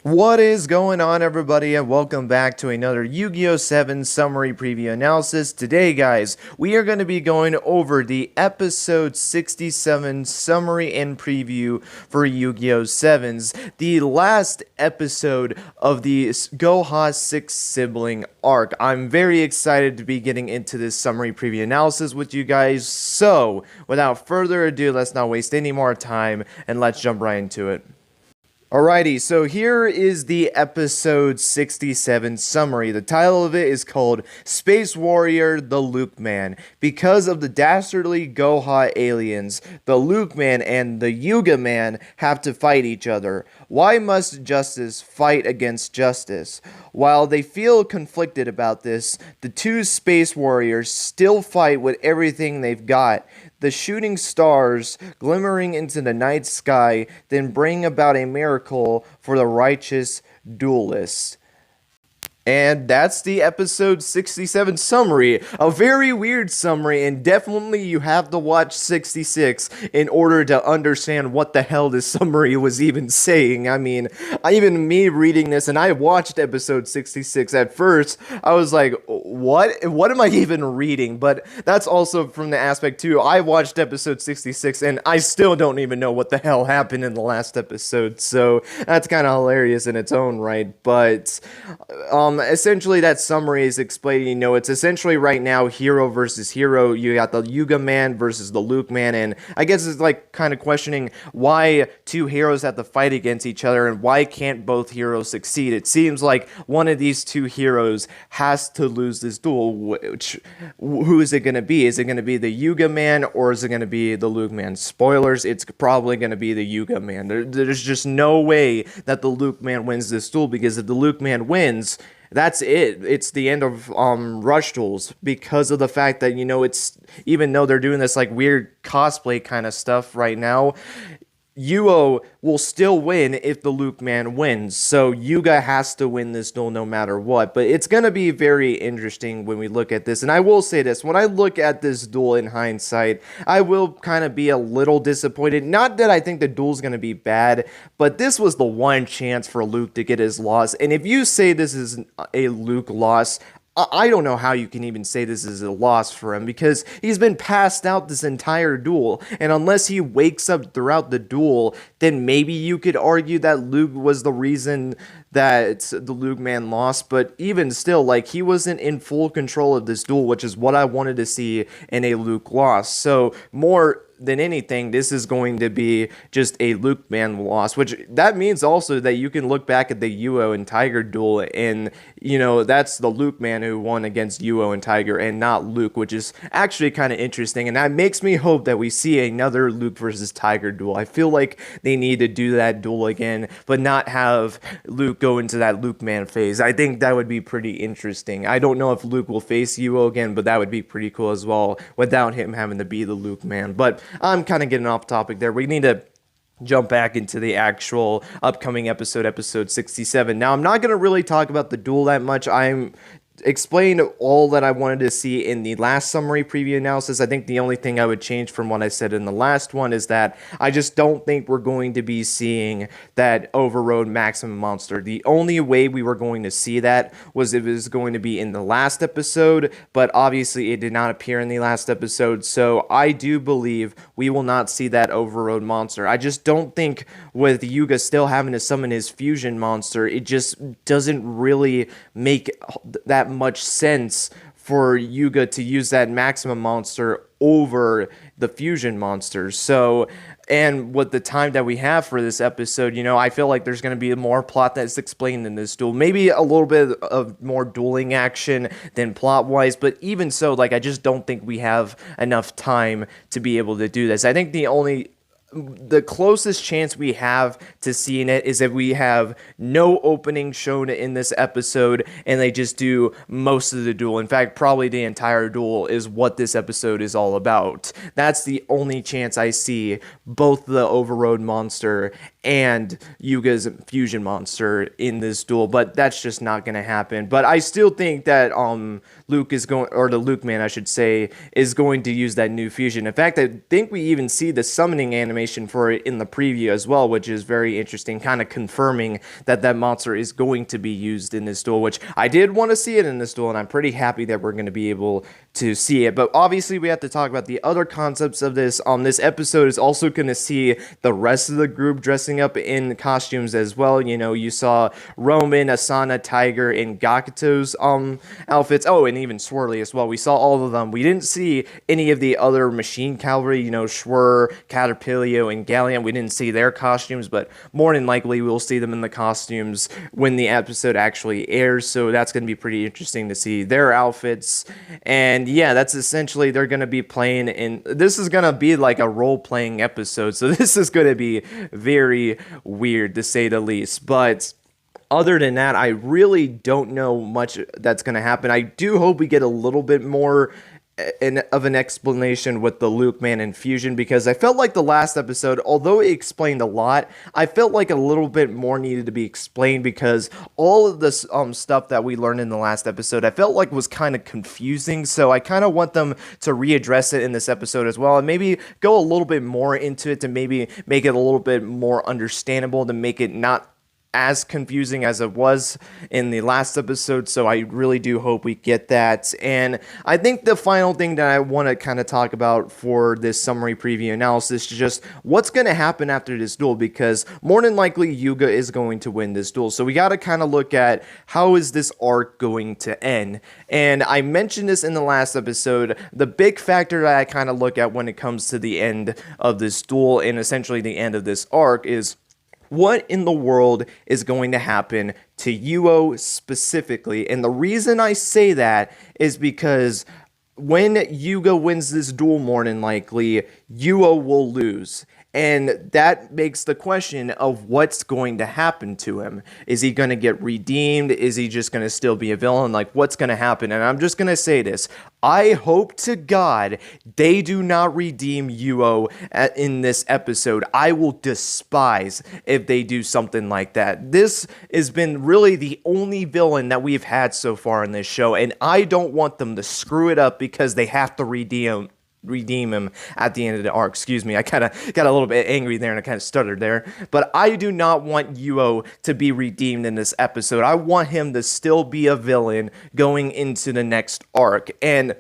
What is going on, everybody, and welcome back to another Yu-Gi-Oh! 7 summary preview analysis. Today, guys, we are going to be going over the episode 67 summary and preview for Yu-Gi-Oh! Sevens, the last episode of the Goha 6 sibling arc. I'm very excited to be getting into this summary preview analysis with you guys, so without further ado, let's not waste any more time, and let's jump right into it. Alrighty, so here is the episode 67 summary. The title of it is called Space Warrior, the Luke Man. Because of the dastardly Goha aliens, the Luke Man and the Yuga Man have to fight each other. Why must justice fight against justice? While they feel conflicted about this, the two Space Warriors still fight with everything they've got. The shooting stars glimmering into the night sky then bring about a miracle for the righteous duelists. And that's the episode 67 summary. A very weird summary, and definitely you have to watch 66 in order to understand what the hell this summary was even saying. I mean, even me reading this, and I watched episode 66 at first, I was like, what am I even reading? But that's also from the aspect too, I watched episode 66 and I still don't even know what the hell happened in the last episode, so that's kind of hilarious in its own right. But essentially that summary is explaining, it's essentially right now hero versus hero. You got the Yuga Man versus the Luke Man, and I guess it's like kind of questioning why two heroes have to fight against each other and why can't both heroes succeed. It seems like one of these two heroes has to lose this duel. Who is it going to be? Is it going to be the Yuga Man or is it going to be the Luke Man? Spoilers, it's probably going to be the Yuga Man. There's just no way that the Luke Man wins this duel, because if the Luke Man wins, that's it. It's the end of rush duels, because of the fact that, it's, even though they're doing this like weird cosplay kind of stuff right now, Yugioh will still win if the Luke Man wins. So Yuga has to win this duel no matter what. But it's going to be very interesting when we look at this. And I will say this, when I look at this duel in hindsight, I will kind of be a little disappointed. Not that I think the duel's going to be bad, but this was the one chance for Luke to get his loss. And if you say this is a Luke loss, I don't know how you can even say this is a loss for him, because he's been passed out this entire duel, and unless he wakes up throughout the duel, then maybe you could argue that Luke was the reason that the Luke Man lost. But even still, like, he wasn't in full control of this duel, which is what I wanted to see in a Luke loss. So more than anything, this is going to be just a Luke Man loss, which that means also that you can look back at the Yugioh and Tiger duel, and that's the Luke Man who won against Yugioh and Tiger and not Luke, which is actually kind of interesting, and that makes me hope that we see another Luke versus Tiger duel. I feel like they need to do that duel again, but not have Luke go into that Luke Man phase. I think that would be pretty interesting. I don't know if Luke will face Yugioh again, but that would be pretty cool as well, without him having to be the Luke Man. But I'm kind of getting off topic there. We need to jump back into the actual upcoming episode 67. Now, I'm not going to really talk about the duel that much. I'm explained all that I wanted to see in the last summary preview analysis. I think the only thing I would change from what I said in the last one is that I just don't think we're going to be seeing that overrode maximum monster. The only way we were going to see that was if it was going to be in the last episode, but obviously it did not appear in the last episode, so I do believe we will not see that overrode monster. I just don't think, with Yuga still having to summon his fusion monster, it just doesn't really make that much sense for Yuga to use that maximum monster over the fusion monsters. So, and with the time that we have for this episode, I feel like there's going to be more plot that's explained in this duel. Maybe a little bit of more dueling action than plot-wise, but even so, like, I just don't think we have enough time to be able to do this. I think the closest chance we have to seeing it is if we have no opening shown in this episode and they just do most of the duel. In fact, probably the entire duel is what this episode is all about. That's the only chance I see both the overrode monster and Yuga's fusion monster in this duel, but that's just not going to happen. But I still think that Luke is going, or the Luke Man, I should say, is going to use that new fusion. In fact, I think we even see the summoning animation information for it in the preview as well, which is very interesting, kind of confirming that that monster is going to be used in this duel, which I did want to see it in this duel, and I'm pretty happy that we're going to be able to see it. But obviously we have to talk about the other concepts of this. This episode is also going to see the rest of the group dressing up in costumes as well. You know, you saw Roman, Asana, Tiger, and Gakuto's outfits. Oh, and even Swirly as well. We saw all of them. We didn't see any of the other machine cavalry, you know, Schwer, Caterpillar, and Galleon. We didn't see their costumes, but more than likely we'll see them in the costumes when the episode actually airs. So that's going to be pretty interesting to see their outfits. And yeah, that's essentially, they're going to be playing in, this is going to be like a role-playing episode, so this is going to be very weird to say the least. But other than that, I really don't know much that's going to happen. I do hope we get a little bit more of an explanation with the Luke Man infusion, because I felt like the last episode, although it explained a lot, I felt like a little bit more needed to be explained, because all of this stuff that we learned in the last episode I felt like was kind of confusing. So I kind of want them to readdress it in this episode as well, and maybe go a little bit more into it to maybe make it a little bit more understandable, to make it not as confusing as it was in the last episode. So I really do hope we get that. And I think the final thing that I want to kind of talk about for this summary preview analysis is just what's going to happen after this duel, because more than likely Yugioh is going to win this duel. So we got to kind of look at how is this arc going to end. And I mentioned this in the last episode, the big factor that I kind of look at when it comes to the end of this duel and essentially the end of this arc is what in the world is going to happen to Yugioh specifically. And the reason I say that is because when Yugioh wins this duel, more than likely, Yugioh will lose. And that makes the question of what's going to happen to him. Is he going to get redeemed? Is he just going to still be a villain? Like, what's going to happen? And I'm just going to say this. I hope to God they do not redeem Yugioh in this episode. I will despise if they do something like that. This has been really the only villain that we've had so far in this show, and I don't want them to screw it up because they have to redeem him at the end of the arc. Excuse me, I kind of got a little bit angry there and I kind of stuttered there. But I do not want Yugioh to be redeemed in this episode. I want him to still be a villain going into the next arc. And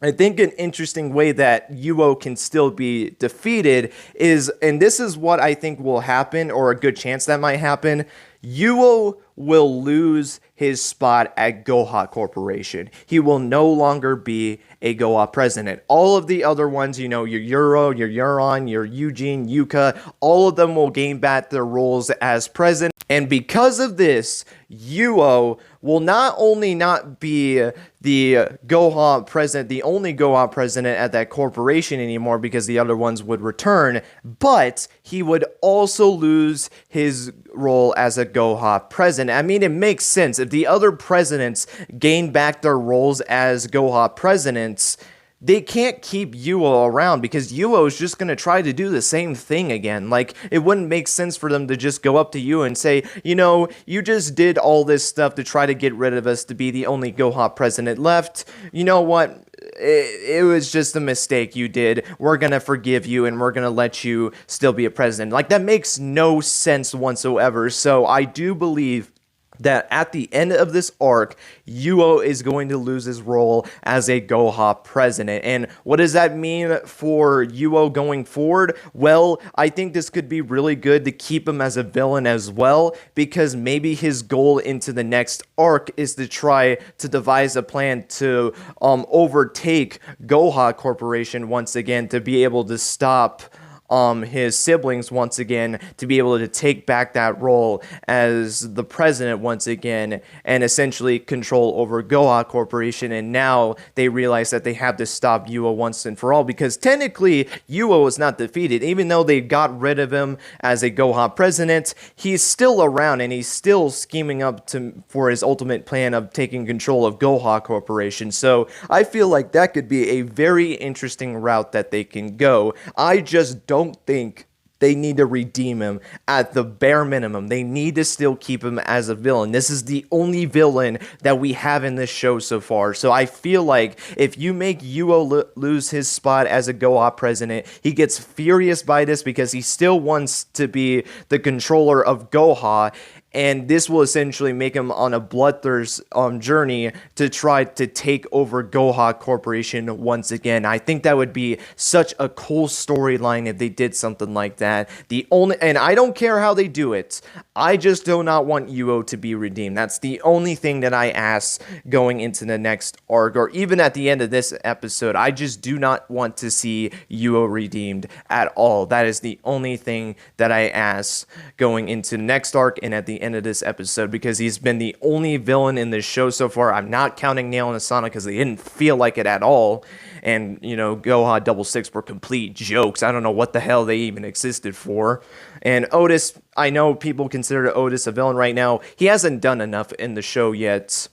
I think an interesting way that Yugioh can still be defeated is, and this is what I think will happen, or a good chance that might happen, Yugioh will lose his spot at Goha Corporation. He will no longer be a Goha president. All of the other ones, you know, your Yuro, your Euron, your Eugene, Yuka, all of them will gain back their roles as president. And because of this, Yugioh will not only not be the Goha president, the only Goha president at that corporation anymore, because the other ones would return, but he would also lose his role as a Goha president. I mean, it makes sense. If the other presidents gain back their roles as Goha presidents, they can't keep Yugioh around, because Yugioh is just going to try to do the same thing again. Like, it wouldn't make sense for them to just go up to you and say, you know, you just did all this stuff to try to get rid of us to be the only Goha president left. You know what? It was just a mistake you did. We're going to forgive you and we're going to let you still be a president. Like, that makes no sense whatsoever. So I do believe that at the end of this arc, Yugioh is going to lose his role as a Goha president. And what does that mean for Yugioh going forward? Well, I think this could be really good to keep him as a villain as well, because maybe his goal into the next arc is to try to devise a plan to overtake Goha Corporation once again, to be able to stop his siblings once again, to be able to take back that role as the president once again, and essentially control over Goha Corporation. And now they realize that they have to stop Yugioh once and for all, because technically Yugioh was not defeated. Even though they got rid of him as a Goha president, he's still around and he's still scheming up for his ultimate plan of taking control of Goha Corporation. So I feel like that could be a very interesting route that they can go. I just don't think they need to redeem him at the bare minimum. They need to still keep him as a villain. This is the only villain that we have in this show so far. So I feel like if you make Yugioh lose his spot as a Goha president, he gets furious by this because he still wants to be the controller of Goha. And this will essentially make him on a bloodthirst journey to try to take over Goha Corporation once again. I think that would be such a cool storyline if they did something like that. And I don't care how they do it. I just do not want Yugioh to be redeemed. That's the only thing that I ask going into the next arc, or even at the end of this episode. I just do not want to see Yugioh redeemed at all. That is the only thing that I ask going into the next arc and at the end of this episode, because he's been the only villain in this show so far. I'm not counting Nail and Asana because they didn't feel like it at all. And, you know, Goha Double Six were complete jokes. I don't know what the hell they even existed for. And Otis, I know people consider Otis a villain right now. He hasn't done enough in the show yet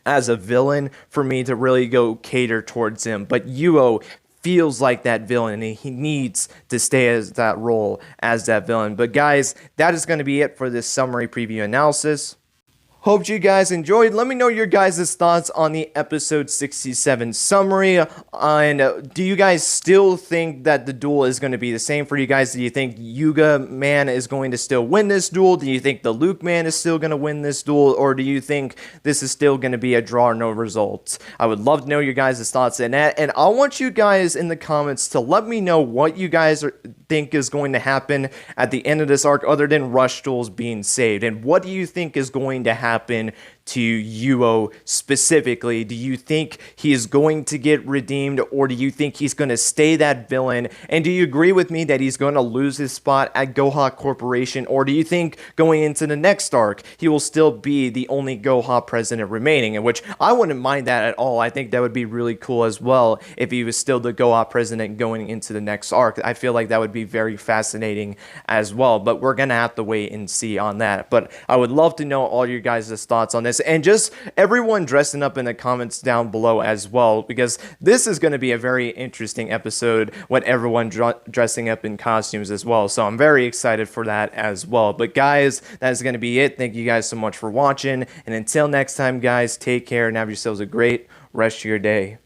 as a villain for me to really go cater towards him. But Yugioh feels like that villain, and he needs to stay as that role as that villain. But guys, that is going to be it for this summary preview analysis. Hope you guys enjoyed. Let me know your guys' thoughts on the episode 67 summary. And do you guys still think that the duel is going to be the same for you guys? Do you think Yuga Man is going to still win this duel? Do you think the Luke Man is still going to win this duel? Or do you think this is still going to be a draw or no results? I would love to know your guys' thoughts on that. And I want you guys in the comments to let me know what you guys think is going to happen at the end of this arc other than Rush duels being saved. And what do you think is going to happen to Yugioh specifically? Do you think he is going to get redeemed, or do you think he's going to stay that villain? And do you agree with me that he's going to lose his spot at Goha Corporation, or do you think going into the next arc he will still be the only Goha president remaining? In which I wouldn't mind that at all. I think that would be really cool as well if he was still the Goha president going into the next arc. I feel like that would be very fascinating as well, but we're going to have to wait and see on that. But I would love to know all your guys' thoughts on this, and just everyone dressing up in the comments down below as well, because this is going to be a very interesting episode with everyone dressing up in costumes as well. So I'm very excited for that as well. But guys, that is going to be it. Thank you guys so much for watching, and until next time guys, take care and have yourselves a great rest of your day.